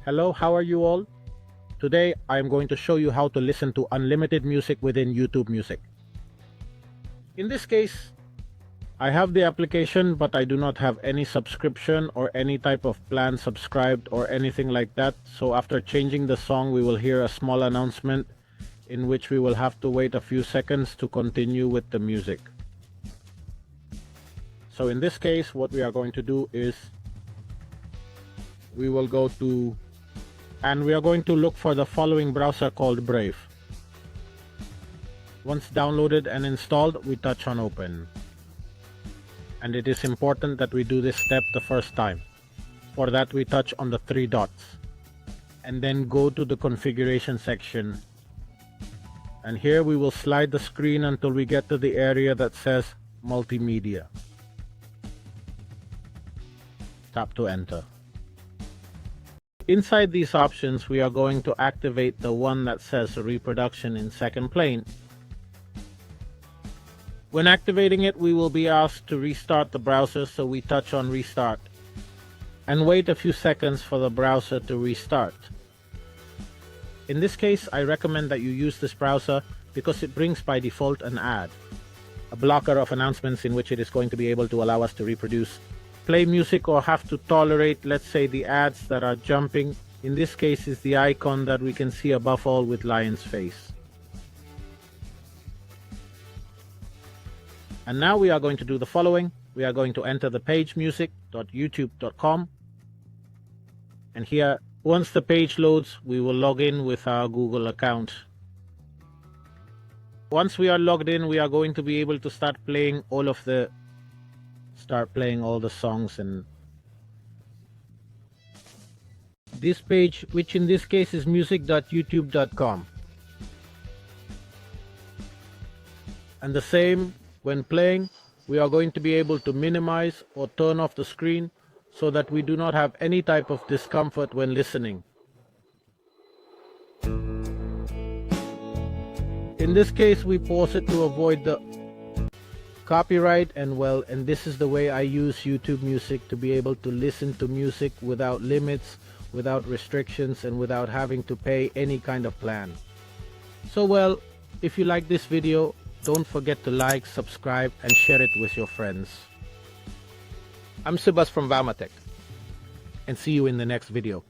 Hello, how are you all? Today I am going to show you how to listen to unlimited music within YouTube Music. In this case, I have the application but I do not have any subscription or any type of plan subscribed or anything like that. So after changing the song, we will hear a small announcement in which we will have to wait a few seconds to continue with the music. So in this case, what we are going to do is we will go to and we are going to look for the following browser called Brave. Once downloaded and installed, we touch on open. And it is important that we do this step the first time. For that, we touch on the three dots and then go to the configuration section. And here we will slide the screen until we get to the area that says multimedia. Tap to enter. Inside these options, we are going to activate the one that says reproduction in second plane. When activating it, we will be asked to restart the browser, so we touch on restart and wait a few seconds for the browser to restart. In this case, I recommend that you use this browser because it brings by default an ad, a blocker of announcements in which it is going to be able to allow us to reproduce, play music, or have to tolerate, let's say, the ads that are jumping. In this case is the icon that we can see above all with lion's face. And now we are going to do the following. We are going to enter the page music.youtube.com, and here, once the page loads, we will log in with our Google account. Once we are logged in, we are going to be able to start playing all the songs and this page, which in this case is music.youtube.com. And the same, when playing, we are going to be able to minimize or turn off the screen so that we do not have any type of discomfort when listening. In this case, we pause it to avoid the copyright, and this is the way I use YouTube Music, to be able to listen to music without limits, without restrictions, and without having to pay any kind of plan. So if you like this video, don't forget to like, subscribe, and share it with your friends. I'm Subhas from BALMA, and see you in the next video.